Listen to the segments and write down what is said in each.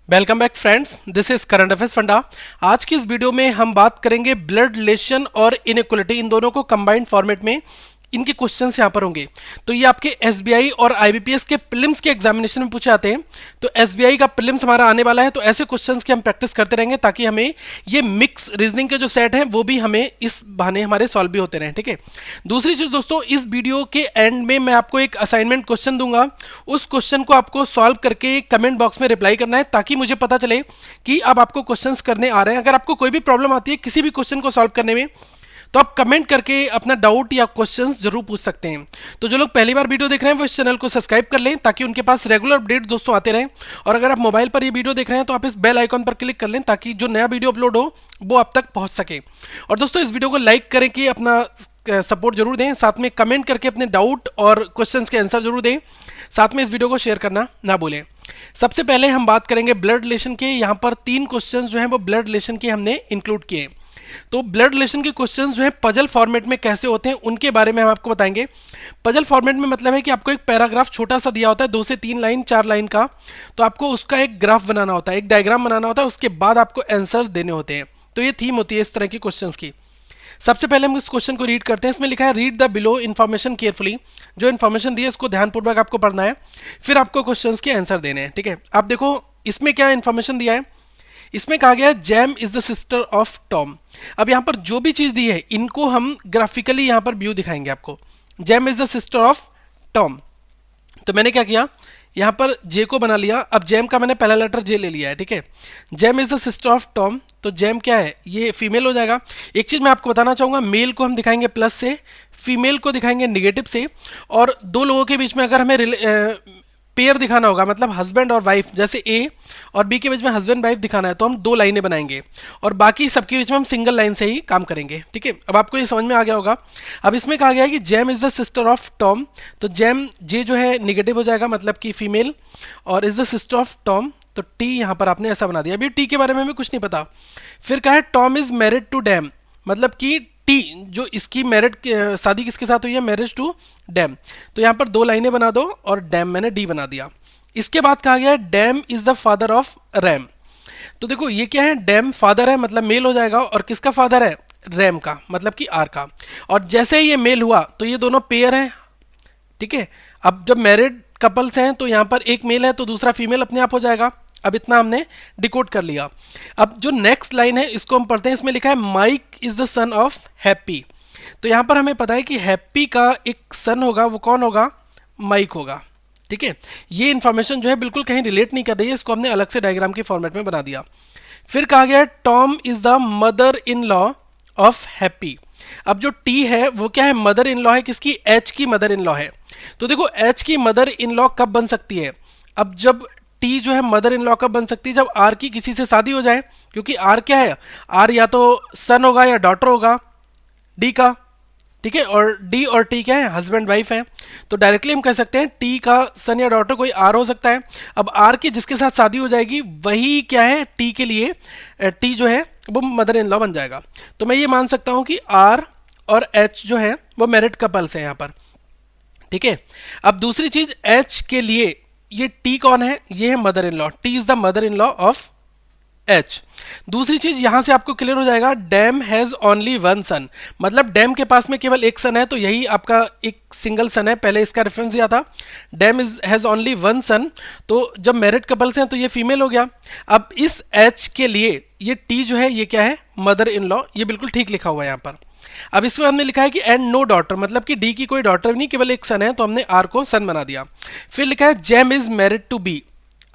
Welcome back friends, this is current affairs funda. आज की इस वीडियो में हम बात करेंगे ब्लड रिलेशन और इनइक्वालिटी, इन दोनों को कंबाइंड फॉर्मेट में इनके क्वेश्चंस यहाँ पर होंगे। तो ये आपके एसबीआई और आईबीपीएस के प्रीलिम्स के एग्जामिनेशन में पूछे आते हैं। तो एसबीआई का प्रीलिम्स हमारा आने वाला है, तो ऐसे क्वेश्चंस की हम प्रैक्टिस करते रहेंगे ताकि हमें ये मिक्स रीजनिंग के जो सेट हैं वो भी हमें इस बहाने हमारे सॉल्व भी होते रहें। ठीक है। दूसरी चीज दोस्तों, इस वीडियो के एंड में मैं आपको एक असाइनमेंट क्वेश्चन दूंगा। उस क्वेश्चन को आपको सॉल्व करके कमेंट बॉक्स में रिप्लाई करना है ताकि मुझे पता चले कि अब आपको क्वेश्चंस करने आ रहे हैं। अगर आपको कोई भी प्रॉब्लम आती है किसी भी क्वेश्चन को सॉल्व करने में, तो आप कमेंट करके अपना डाउट या क्वेश्चंस जरूर पूछ सकते हैं। तो जो लोग पहली बार वीडियो देख रहे हैं वो इस चैनल को सब्सक्राइब कर लें ताकि उनके पास रेगुलर अपडेट दोस्तों आते रहें। और अगर आप मोबाइल पर ये वीडियो देख रहे हैं तो आप इस बेल आइकॉन पर क्लिक कर लें ताकि जो नया वीडियो अपलोड हो वो आप तक पहुंच सके। और दोस्तों इस वीडियो को लाइक करें कि अपना सपोर्ट जरूर दें, साथ में कमेंट करके अपने डाउट और क्वेश्चंस के आंसर जरूर दें, साथ में इस वीडियो को शेयर करना ना भूलें। सबसे पहले हम बात करेंगे ब्लड रिलेशन के। यहाँ पर 3 क्वेश्चंस जो हैं वो ब्लड रिलेशन के हमने इंक्लूड किए। तो ब्लड रिलेशन के क्वेश्चंस जो है पजल फॉर्मेट में कैसे होते हैं उनके बारे में हम आपको बताएंगे। पजल फॉर्मेट में मतलब है कि आपको एक पैराग्राफ छोटा सा दिया होता है, 2 से 3 लाइन 4 लाइन का, तो आपको उसका एक ग्राफ बनाना होता है, एक डायग्राम बनाना होता है, उसके बाद आपको आंसर देने होते हैं। तो ये थीम होती है इस तरह की क्वेश्चंस की। सबसे पहले हम इस क्वेश्चन को रीड करते हैं। इसमें लिखा है read the below information carefully. जो इन्फॉर्मेशन दी है उसको ध्यानपूर्वक आपको पढ़ना है, फिर आपको क्वेश्चंस के आंसर देने हैं। ठीक है। आप देखो इसमें क्या इन्फॉर्मेशन दिया है। इसमें कहा गया है Jam is the sister of Tom. अब यहां पर जो भी चीज दी है इनको हम ग्राफिकली यहां पर व्यू दिखाएंगे आपको। Jam is the sister of Tom. तो मैंने क्या किया, यहां पर जे को बना लिया। अब जैम का मैंने पहला लेटर जे ले लिया है। ठीक है। Jam is the sister of Tom, तो जैम क्या है, ये फीमेल हो जाएगा। एक चीज मैं आपको बताना चाहूंगा, मेल को हम दिखाएंगे प्लस से, फीमेल को दिखाएंगे निगेटिव से। और दो लोगों के बीच में अगर हमें पेयर दिखाना होगा, मतलब हस्बैंड और वाइफ, जैसे ए और बी के बीच में हस्बैंड वाइफ दिखाना है, तो हम 2 लाइनें बनाएंगे और बाकी सबके बीच में हम सिंगल लाइन से ही काम करेंगे। ठीक है। अब आपको ये समझ में आ गया होगा। अब इसमें कहा गया है कि jam is the sister of Tom, तो जैम जे जो है निगेटिव हो जाएगा, मतलब कि फीमेल, और is the sister of Tom, तो टी यहां पर आपने ऐसा बना दिया। अभी टी के बारे में हमें कुछ नहीं पता। फिर कहा है Tom is married to Dam, मतलब कि टी जो इसकी मैरिड शादी किसके साथ हुई है, मैरिज टू डैम। तो यहां पर 2 लाइनें बना दो और डैम मैंने डी बना दिया। इसके बाद कहा गया है dam is the father of RAM. तो देखो ये क्या है, डैम फादर है मतलब मेल हो जाएगा, और किसका फादर है, रैम का, मतलब कि आर का। और जैसे ही ये मेल हुआ तो ये दोनों पेयर हैं। ठीक है। अब जब मैरिड कपल्स हैं तो यहां पर एक मेल है तो दूसरा फीमेल अपने आप हो जाएगा। अब इतना हमने डिकोड कर लिया। अब जो नेक्स्ट लाइन है इसको हम पढ़ते हैं। इसमें लिखा है Mike is the son of Happy. तो यहां पर हमें पता है कि हैप्पी का एक सन होगा, वो कौन होगा, माइक होगा। ठीक है। ये इंफॉर्मेशन जो है बिल्कुल कहीं रिलेट नहीं कर रही है, इसको हमने अलग से डायग्राम के फॉर्मेट में बना दिया। फिर कहा गया है Tom is the mother in law of happy. अब जो टी है वो क्या है, मदर इन लॉ है, किसकी, एच की मदर इन लॉ है। तो देखो एच की मदर इन लॉ कब बन सकती है, अब जब टी जो है मदर इन लॉ कब बन सकती है, जब आर की किसी से शादी हो जाए, क्योंकि आर क्या है, आर या तो सन होगा या डॉटर होगा डी का। ठीक है। और डी और टी क्या है, हस्बैंड वाइफ है। तो डायरेक्टली हम कह सकते हैं टी का सन या डॉटर कोई आर हो सकता है। अब आर की जिसके साथ शादी हो जाएगी वही क्या है, टी के लिए टी जो है वो मदर इन लॉ बन जाएगा। तो मैं ये मान सकता हूं कि आर और एच जो है वो मैरिड कपल्स है यहां पर। ठीक है। अब दूसरी चीज, एच के लिए ये टी कौन है, ये है mother in law, T is the mother in law of H. दूसरी चीज यहां से आपको क्लियर हो जाएगा, डैम हैज ओनली 1 सन, मतलब डैम के पास में केवल एक सन है, तो यही आपका एक सिंगल सन है। पहले इसका रेफरेंस दिया था, डैम इज हैज ओनली 1 सन, तो जब मैरिड कपल्स हैं तो ये फीमेल हो गया। अब इस एच के लिए ये टी जो है ये क्या है, मदर इन लॉ, ये बिल्कुल ठीक लिखा हुआ है यहां पर। अब इसमें हमने लिखा है कि एंड नो डॉटर, मतलब कि डी की कोई डॉटर नहीं, केवल एक सन है, तो हमने आर को सन बना दिया। फिर लिखा है Jam is married to B.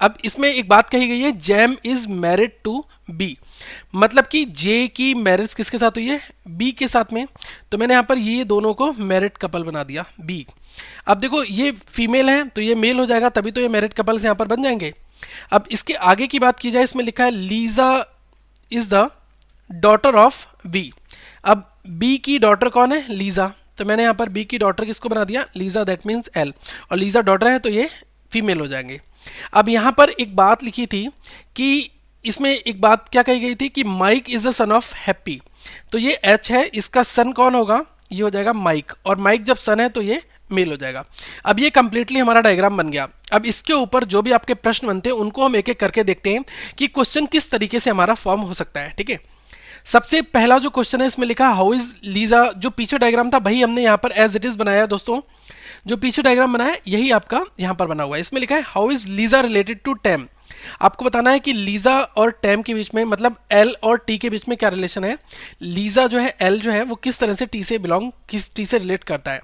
अब इसमें एक बात कही गई है, Jam is married to B, मतलब कि जे की मैरिज किसके साथ हुई है, बी के साथ में। तो मैंने यहां पर ये दोनों को मैरिड कपल बना दिया, बी। अब देखो ये फीमेल है तो ये मेल हो जाएगा, तभी तो ये मैरिड कपल्स यहां पर बन जाएंगे। अब इसके आगे की बात की जाए, इसमें लिखा है Lisa is the daughter of B. अब बी की डॉटर कौन है, लीजा, तो मैंने यहां पर बी की डॉटर किसको बना दिया, लीजा, दैट मीन्स एल, और लीजा डॉटर है तो ये फीमेल हो जाएंगे। अब यहां पर एक बात लिखी थी कि इसमें एक बात क्या कही गई थी कि Mike is the son of Happy, तो ये एच है, इसका सन कौन होगा, ये हो जाएगा माइक, और माइक जब सन है तो ये मेल हो जाएगा। अब ये कंप्लीटली हमारा डायग्राम बन गया। अब इसके ऊपर जो भी आपके प्रश्न बनते हैं उनको हम एक एक करके देखते हैं कि क्वेश्चन किस तरीके से हमारा फॉर्म हो सकता है। ठीक है, सबसे पहला जो क्वेश्चन है इसमें लिखा हाउ इज लीजा, जो पीछे डायग्राम था वही हमने यहाँ पर एज इट इज बनाया है दोस्तों। जो पीछे डायग्राम बनाया है यही आपका यहाँ पर बना हुआ है। इसमें लिखा है how is Lisa related to Tam. आपको बताना है कि लीजा और टैम के बीच में, मतलब एल और टी के बीच में क्या रिलेशन है। लीजा जो है, एल जो है वो किस तरह से टी से टी से रिलेट करता है।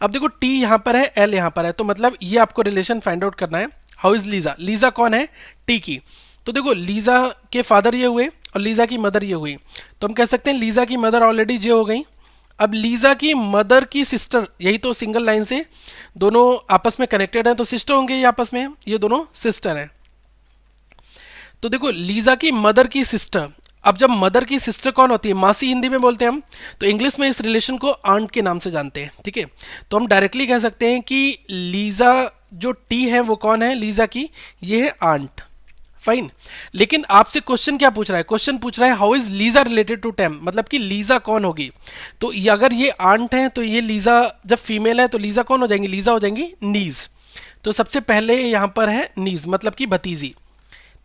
अब देखो टी यहाँ पर है, एल यहाँ पर है, तो मतलब ये आपको रिलेशन फाइंड आउट करना है। हाउ इज लीजा, लीजा कौन है, टी की। तो देखो लीजा के फादर ये हुए और लीजा की मदर ये हुई, तो हम कह सकते हैं लीजा की मदर ऑलरेडी जे हो गई। अब लीजा की मदर की सिस्टर, यही तो सिंगल लाइन से दोनों आपस में कनेक्टेड हैं, तो सिस्टर होंगे ये आपस में, ये दोनों सिस्टर हैं। तो देखो लीजा की मदर की सिस्टर, अब जब मदर की सिस्टर कौन होती है, मासी हिंदी में बोलते हैं हम, तो इंग्लिश में इस रिलेशन को आंट के नाम से जानते हैं। ठीक है, तो हम डायरेक्टली कह सकते हैं कि लीजा जो टी है वो कौन है, लीजा की, ये है आंट। फाइन, लेकिन आपसे क्वेश्चन क्या पूछ रहा है, क्वेश्चन पूछ रहा है how is Lisa related to Tam, मतलब कि लीजा कौन होगी। तो अगर ये आंट है तो ये लीजा जब फीमेल है तो लीजा कौन हो जाएंगी, लीजा हो जाएंगी नीज। तो सबसे पहले यहां पर है नीज, मतलब कि भतीजी।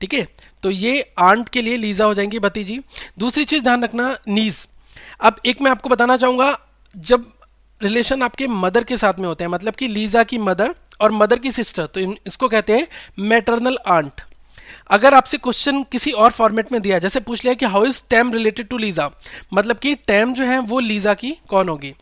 ठीक है, तो ये आंट के लिए लीजा हो जाएंगी भतीजी। दूसरी चीज ध्यान रखना, नीज। अब एक मैं आपको बताना चाहूंगा, जब रिलेशन आपके मदर के साथ में होते हैं, मतलब कि लीजा की मदर और मदर की सिस्टर, तो इसको कहते हैं मैटरनल आंट। अगर आपसे क्वेश्चन किसी और फॉर्मेट में दिया, जैसे पूछ लिया कि how is Tam related to Lisa, मतलब कि टैम जो है वो लीजा की कौन होगी।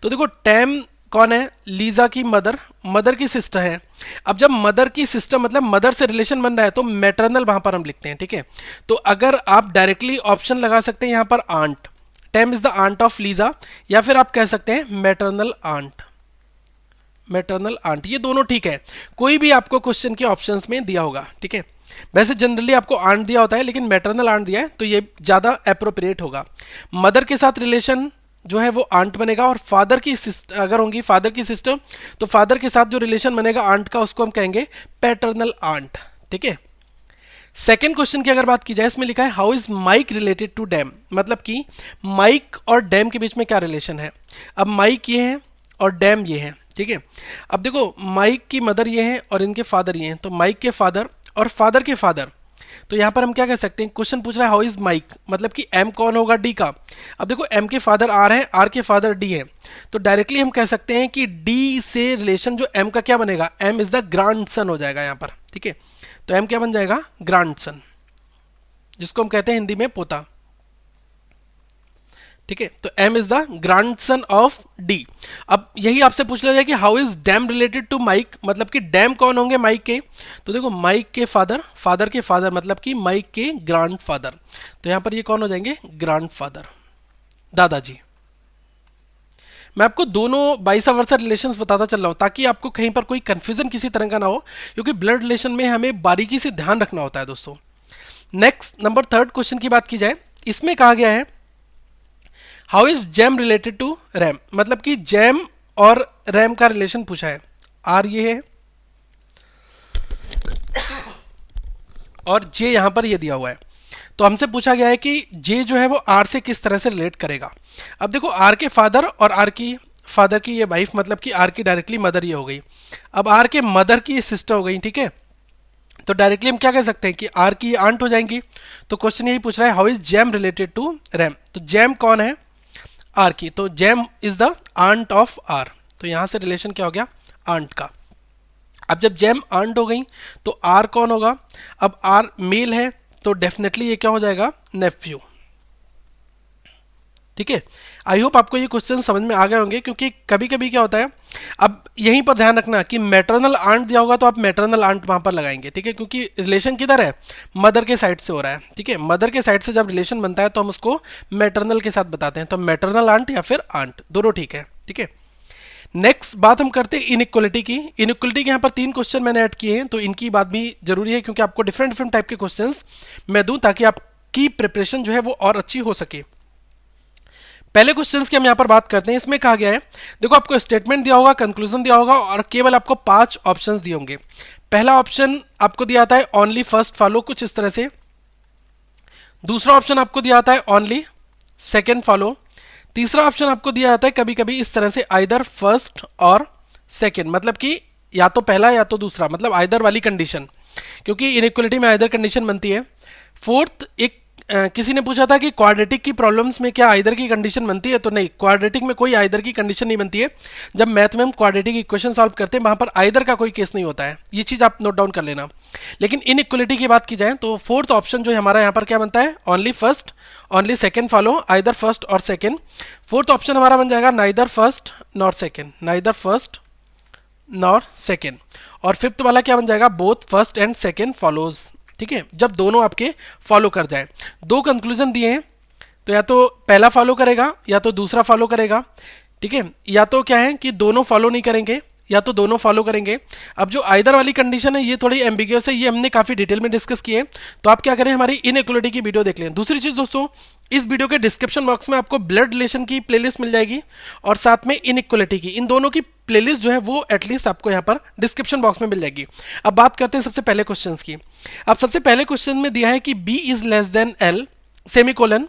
तो देखो टैम कौन है, लीजा की मदर, मदर की सिस्टर है। अब जब मदर की सिस्टर मतलब मदर से रिलेशन बन रहा है तो मैटरनल वहां पर हम लिखते हैं। ठीक है, तो अगर आप डायरेक्टली ऑप्शन लगा सकते हैं यहां पर aunt, Tam is the aunt of Lisa, या फिर आप कह सकते हैं मैटरनल आंट, मैटरनल आंट, ये दोनों ठीक है। कोई भी आपको क्वेश्चन के ऑप्शंस में दिया होगा। ठीक है, वैसे जनरली आपको आंट दिया होता है, लेकिन मैटरनल आंट दिया है तो ये ज्यादा अप्रोप्रिएट होगा। मदर के साथ रिलेशन जो है वो आंट बनेगा, और फादर की सिस्टर अगर होंगी, फादर की सिस्टर, तो फादर के साथ जो रिलेशन बनेगा आंट का, उसको हम कहेंगे पैटर्नल आंट। ठीक है, सेकेंड क्वेश्चन की अगर बात की जाए, इसमें लिखा है how is Mike related to Dam, मतलब कि माइक और डैम के बीच में क्या रिलेशन है। अब माइक ये है और डैम ये है। ठीक है, अब देखो माइक की मदर ये है और इनके फादर ये हैं, तो माइक के फादर और फादर के फादर, तो यहां पर हम क्या कह सकते हैं, क्वेश्चन पूछ रहा है हाउ इज माइक, मतलब कि एम कौन होगा, डी का। अब देखो एम के फादर आर है, आर के फादर डी है, तो डायरेक्टली हम कह सकते हैं कि डी से रिलेशन जो एम का क्या बनेगा, एम इज द ग्रांडसन हो जाएगा यहां पर। ठीक है, तो एम क्या बन जाएगा, ग्रांडसन, जिसको हम कहते हैं हिंदी में पोता। ठीक है, तो m is the grandson of d। अब यही आपसे पूछ लिया जाए कि how is Dam related to Mike, मतलब कि डैम कौन होंगे माइक के। तो देखो माइक के फादर, फादर के फादर, मतलब कि माइक के ग्रैंडफादर, तो यहां पर ये कौन हो जाएंगे, ग्रैंडफादर, दादाजी। मैं आपको दोनों वाइस वर्सा रिलेशंस बताता चल रहा हूं ताकि आपको कहीं पर कोई कंफ्यूजन किसी तरह का ना हो, क्योंकि ब्लड रिलेशन में हमें बारीकी से ध्यान रखना होता है दोस्तों। नेक्स्ट नंबर थर्ड क्वेश्चन की बात की जाए, इसमें कहा गया है how is Jam related to Ram, मतलब कि जैम और रैम का रिलेशन पूछा है। आर ये है और जे यहां पर ये दिया हुआ है, तो हमसे पूछा गया है कि जे जो है वो आर से किस तरह से रिलेट करेगा। अब देखो आर के फादर और आर की फादर की ये वाइफ, मतलब कि आर की डायरेक्टली मदर ये हो गई। अब आर के मदर की सिस्टर हो गई। ठीक है, तो डायरेक्टली हम क्या कह सकते हैं कि आर की आंट हो जाएंगी। तो क्वेश्चन यही पूछ रहा है how is Jam related to Ram, तो जैम कौन है, आर की, तो Jam is the aunt of R, तो यहां से रिलेशन क्या हो गया, आंट का। अब जब जैम आंट हो गई तो आर कौन होगा, अब आर मेल है तो डेफिनेटली ये क्या हो जाएगा, नेफ्यू। ठीक है, आई होप आपको ये क्वेश्चन समझ में आ गए होंगे, क्योंकि कभी कभी क्या होता है, अब यहीं पर ध्यान रखना कि मैटरनल आंट दिया होगा तो आप मैटरनल आंट वहां पर लगाएंगे। ठीक है, क्योंकि रिलेशन किधर है, मदर के साइड से हो रहा है। ठीक है, मदर के साइड से जब रिलेशन बनता है तो हम उसको मैटरनल के साथ बताते हैं, तो मैटरनल आंट या फिर आंट, दोनों ठीक है। ठीक है, नेक्स्ट बात हम करते हैं इनइक्वालिटी की। इनइक्वालिटी के यहाँ पर 3 क्वेश्चन मैंने ऐड किए हैं, तो इनकी बात भी जरूरी है, क्योंकि आपको डिफरेंट डिफरेंट टाइप के क्वेश्चंस मैं दूं ताकि आपकी प्रिपरेशन जो है वो और अच्छी हो सके। पहले क्वेश्चंस की हम यहां पर बात करते हैं। इसमें कहा गया है, देखो आपको स्टेटमेंट दिया होगा, कंक्लूजन दिया होगा और केवल आपको 5 ऑप्शंस दिए होंगे। पहला ऑप्शन आपको दिया आता है ओनली फर्स्ट फॉलो, कुछ इस तरह से। दूसरा ऑप्शन आपको दिया आता है ओनली सेकंड फॉलो। तीसरा ऑप्शन आपको दिया जाता है कभी कभी इस तरह से, आइदर फर्स्ट और सेकेंड, मतलब कि या तो पहला या तो दूसरा, मतलब आइदर वाली कंडीशन, क्योंकि इनइक्वलिटी में आइदर कंडीशन बनती है। फोर्थ, एक किसी ने पूछा था कि क्वाड्रेटिक की प्रॉब्लम्स में क्या आइदर की कंडीशन बनती है, तो नहीं, क्वाड्रेटिक में कोई आइदर की कंडीशन नहीं बनती है। जब मैथ में हम क्वाड्रेटिक इक्वेशन सॉल्व करते हैं वहां पर आइदर का कोई केस नहीं होता है, ये चीज आप नोट डाउन कर लेना। लेकिन इनइक्वलिटी की बात की जाए तो फोर्थ ऑप्शन जो है हमारा यहाँ पर क्या बनता है, only first only second follow either first और सेकेंड। फोर्थ ऑप्शन हमारा बन जाएगा neither first nor second, neither first nor second. और फिफ्थ वाला क्या बन जाएगा, both first and second follows. ठीक है, जब दोनों आपके फॉलो कर जाए। दो कंक्लूजन दिए हैं, तो या तो पहला फॉलो करेगा या तो दूसरा फॉलो करेगा। ठीक है, या तो क्या है कि दोनों फॉलो नहीं करेंगे या तो दोनों फॉलो करेंगे। अब जो आइदर वाली कंडीशन है ये थोड़ी एम्बिगियस है, ये हमने काफी डिटेल में डिस्कस की है, तो आप क्या करें, हमारी इनइक्वलिटी की वीडियो देख लें। दूसरी चीज दोस्तों, इस वीडियो के डिस्क्रिप्शन बॉक्स में आपको ब्लड रिलेशन की प्लेलिस्ट मिल जाएगी और साथ में इनइक्वलिटी की, इन दोनों की प्लेलिस्ट जो है वो एटलीस्ट आपको यहाँ पर डिस्क्रिप्शन बॉक्स में मिल जाएगी। अब बात करते हैं सबसे पहले क्वेश्चन की। अब सबसे पहले क्वेश्चन में दिया है कि B is less than L semicolon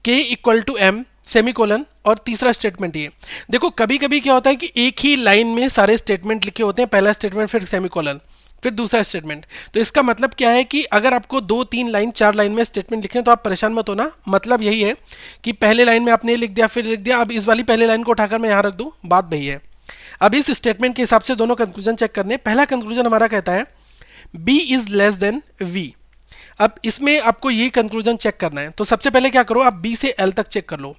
के इक्वल टू एम सेमीकोलन, और तीसरा स्टेटमेंट ये। देखो कभी कभी क्या होता है कि एक ही लाइन में सारे स्टेटमेंट लिखे होते हैं, पहला स्टेटमेंट फिर सेमीकोलन फिर दूसरा स्टेटमेंट। तो इसका मतलब क्या है कि अगर आपको 2 3 लाइन 4 लाइन में स्टेटमेंट लिखे हैं तो आप परेशान मत होना। मतलब यही है कि पहले लाइन में आपने लिख दिया फिर लिख दिया, अब इस वाली पहले लाइन को उठाकर मैं यहाँ रख दूं, बात वही है। अब इस स्टेटमेंट के हिसाब से दोनों कंक्लूजन चेक करने। पहला कंक्लूजन हमारा कहता है B is less than V. अब इसमें आपको ये कंक्लूजन चेक करना है, तो सबसे पहले क्या करो, आप बी से एल तक चेक कर लो।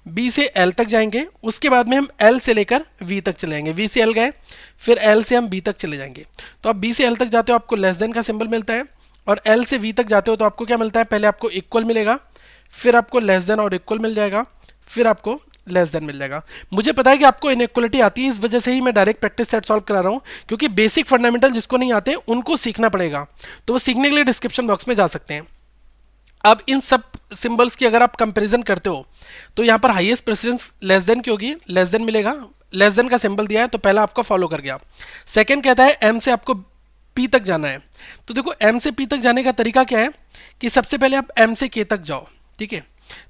बी से एल तक जाएंगे, उसके बाद में हम एल से लेकर वी तक चले जाएंगे। वी से एल गए, फिर एल से हम बी तक चले जाएंगे। तो आप बी से एल तक जाते हो आपको लेस देन का सिंबल मिलता है, और एल से वी तक जाते हो तो आपको क्या मिलता है, पहले आपको इक्वल मिलेगा, फिर आपको लेस देन और इक्वल मिल जाएगा, फिर आपको लेस देन मिल जाएगा। मुझे पता है कि आपको इनइक्वलिटी आती है, इस वजह से ही मैं डायरेक्ट प्रैक्टिस सेट सॉल्व करा रहा हूँ, क्योंकि बेसिक फंडामेंटल जिसको नहीं आते उनको सीखना पड़ेगा, तो वो सीखने के लिए डिस्क्रिप्शन बॉक्स में जा सकते हैं। अब इन सब सिंबल्स की अगर आप कंपैरिजन करते हो तो यहाँ पर हाईएस्ट प्रेसिडेंस लेस देन की होगी, लेस देन मिलेगा, लेस देन का सिंबल दिया है तो पहला आपका फॉलो कर गया। सेकंड कहता है एम से आपको पी तक जाना है, तो देखो एम से पी तक जाने का तरीका क्या है कि सबसे पहले आप एम से के तक जाओ। ठीक है,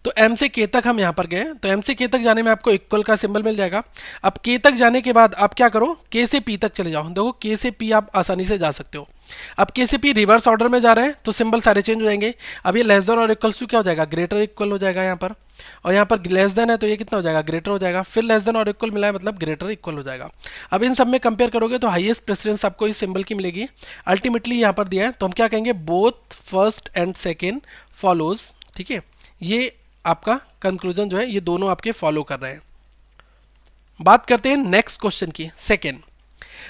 तो एम से के तक हम यहाँ पर गए, तो एम से के तक जाने में आपको इक्वल का सिंबल मिल जाएगा। अब के तक जाने के बाद आप क्या करो, के से पी तक चले जाओ। देखो के से पी आप आसानी से जा सकते हो। अब के से पी रिवर्स ऑर्डर में जा रहे हैं तो सिंबल सारे चेंज हो जाएंगे। अब ये लेस देन और इक्वल्स टू क्या हो जाएगा, ग्रेटर इक्वल हो जाएगा यहाँ पर, और यहाँ पर लेस देन है तो ये कितना हो जाएगा, ग्रेटर हो जाएगा, फिर लेस देन और इक्वल मिला है मतलब ग्रेटर इक्वल हो जाएगा। अब इन सब में कंपेयर करोगे तो हाईएस्ट प्रेसिडेंस आपको इस सिंबल की मिलेगी। अल्टीमेटली यहाँ पर दिया है तो हम क्या कहेंगे, both first and second follows. ठीक है, ये आपका कंक्लूजन जो है ये दोनों आपके फॉलो कर रहे हैं। बात करते हैं नेक्स्ट क्वेश्चन की, सेकेंड।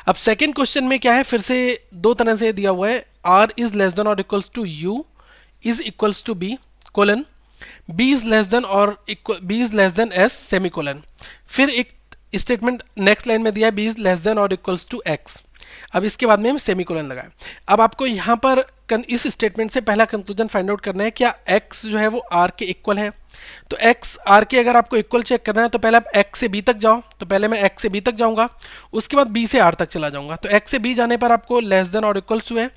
अब सेकेंड क्वेश्चन में क्या है, फिर से दो तरह से दिया हुआ है, आर इज लेस देन और equals to u is equals to b colon, b is less than or b is less than s semicolon. फिर एक स्टेटमेंट नेक्स्ट लाइन में दिया है बी इज लेस देन और equals to x. अब इसके बाद में हम सेमी कोलन लगाए। अब आपको यहाँ पर इस स्टेटमेंट से पहला कंक्लूजन फाइंड आउट करना है, क्या x जो है वो r के इक्वल है। तो x r के अगर आपको इक्वल चेक करना है तो पहले आप x से b तक जाओ, तो पहले मैं x से b तक जाऊंगा, उसके बाद b से r तक चला जाऊंगा। तो x से b जाने पर आपको लेस देन और इक्वल टू है।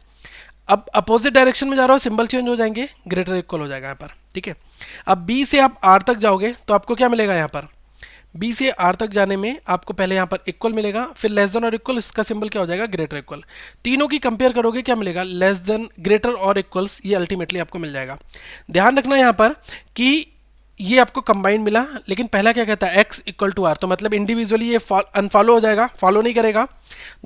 अब अपोजिट डायरेक्शन में जा रहा हो, सिंबल चेंज हो जाएंगे, ग्रेटर इक्वल हो जाएगा यहाँ पर। ठीक है, अब b से आप r तक जाओगे तो आपको क्या मिलेगा, यहाँ पर b से r तक जाने में आपको पहले यहाँ पर इक्वल मिलेगा, फिर लेस देन और इक्वल, इसका सिंबल क्या हो जाएगा, ग्रेटर इक्वल। तीनों की कंपेयर करोगे क्या मिलेगा, लेस देन, ग्रेटर और इक्वल्स, ये अल्टीमेटली आपको मिल जाएगा। ध्यान रखना यहाँ पर कि ये आपको कंबाइंड मिला, लेकिन पहला क्या कहता है x इक्वल टू r, तो मतलब इंडिविजुअली ये अनफॉलो हो जाएगा, फॉलो नहीं करेगा।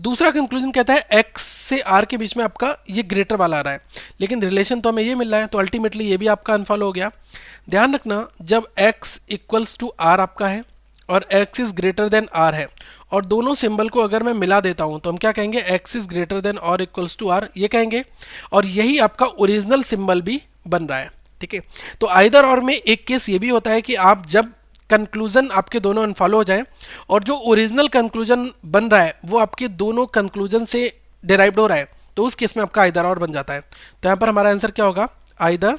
दूसरा कंक्लूजन कहता है x से r के बीच में आपका ये ग्रेटर वाला आ रहा है, लेकिन रिलेशन तो हमें ये मिल रहा है, तो अल्टीमेटली ये भी आपका अनफॉलो हो गया। ध्यान रखना, जब x इक्वल्स टू r आपका है और x is greater then r है, और दोनों सिंबल को अगर मैं मिला देता हूं तो हम क्या कहेंगे, x इज ग्रेटर देन और इक्वल्स टू r, ये कहेंगे, और यही आपका ओरिजिनल सिंबल भी बन रहा है। ठीक है, तो आइदर और में एक केस ये भी होता है कि आप जब कंक्लूजन आपके दोनों अनफॉलो हो जाएं और जो ओरिजिनल कंक्लूजन बन रहा है वो आपके दोनों कंक्लूजन से डिराइव्ड हो रहा है, तो उस केस में आपका आइदर और बन जाता है। तो यहाँ पर हमारा आंसर क्या होगा, आइदर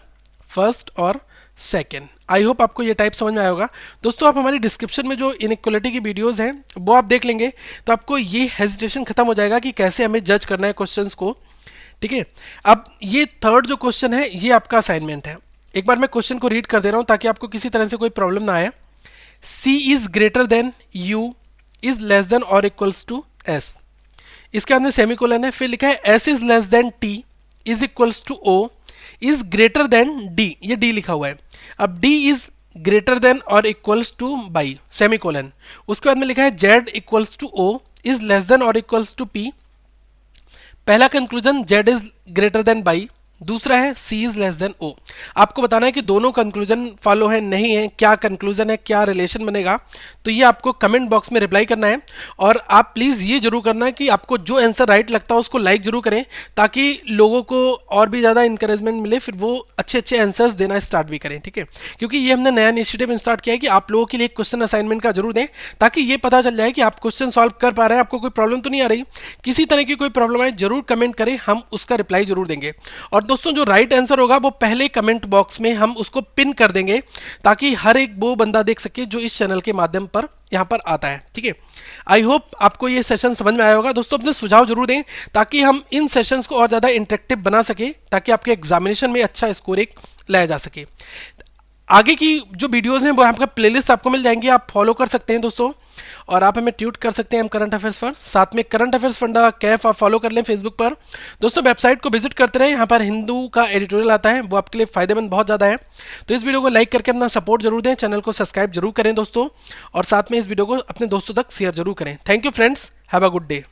फर्स्ट और सेकेंड। आई होप आपको ये टाइप समझ में आया होगा। दोस्तों आप हमारी डिस्क्रिप्शन में जो इनइक्वालिटी की वीडियोस हैं वो आप देख लेंगे तो आपको ये हेजिटेशन खत्म हो जाएगा कि कैसे हमें जज करना है क्वेश्चंस को। ठीक है, अब ये थर्ड जो क्वेश्चन है ये आपका असाइनमेंट है। एक बार मैं क्वेश्चन को रीड कर दे रहा हूं ताकि आपको किसी तरह से कोई प्रॉब्लम ना आए। C is greater than U is less than और इक्वल्स टू एस, इसके बाद में सेमीकोलन है, फिर लिखा है S is less than T is equals to O is greater than D, ये डी लिखा हुआ है। अब डी इज ग्रेटर देन और इक्वल्स टू बाई सेमीकोलन, उसके बाद में लिखा है Z equals to O is less than और इक्वल्स टू पी। पहला conclusion Z is greater then by, दूसरा है सी इज लेस देन ओ। आपको बताना है कि दोनों कंक्लूजन फॉलो है नहीं है, क्या कंक्लूजन है, क्या रिलेशन बनेगा, तो ये आपको कमेंट बॉक्स में रिप्लाई करना है। और आप प्लीज़ ये जरूर करना है कि आपको जो आंसर राइट लगता है उसको लाइक जरूर करें, ताकि लोगों को और भी ज़्यादा इंकरेजमेंट मिले, फिर वो अच्छे अच्छे आंसर्स देना स्टार्ट भी करें, ठीक है। क्योंकि ये हमने नया इनिशिएटिव स्टार्ट किया है कि आप लोगों के लिए क्वेश्चन असाइनमेंट का जरूर दें, ताकि ये पता चल जाए कि आप क्वेश्चन सॉल्व कर पा रहे हैं, आपको कोई प्रॉब्लम तो नहीं आ रही। किसी तरह की कोई प्रॉब्लम आए जरूर कमेंट करें, हम उसका रिप्लाई जरूर देंगे। और दोस्तों जो राइट आंसर होगा वो पहले कमेंट बॉक्स में हम उसको पिन कर देंगे, ताकि हर एक वो बंदा देख सके जो इस चैनल के माध्यम पर यहां पर आता है, ठीक है। आई होप आपको ये सेशन समझ में आया होगा। दोस्तों अपने सुझाव जरूर दें, ताकि हम इन सेशंस को और ज़्यादा इंटरेक्टिव बना सके, ताकि आपके एग्जामिनेशन में अच्छा स्कोर एक लाया जा सके। आगे की जो वीडियोस हैं वो आपका प्लेलिस्ट आपको मिल जाएंगे, आप फॉलो कर सकते हैं दोस्तों। और आप हमें ट्वीट कर सकते हैं हम करंट अफेयर्स पर, साथ में करंट अफेयर्स फंडा कैफ आप फॉलो कर लें फेसबुक पर। दोस्तों वेबसाइट को विजिट करते रहे, यहाँ पर हिंदू का एडिटोरियल आता है, वो आपके लिए फायदेमंद बहुत ज़्यादा है। तो इस वीडियो को लाइक करके अपना सपोर्ट जरूर दें, चैनल को सब्सक्राइब जरूर करें दोस्तों, और साथ में इस वीडियो को अपने दोस्तों तक शेयर जरूर करें। Thank you friends, have a good day.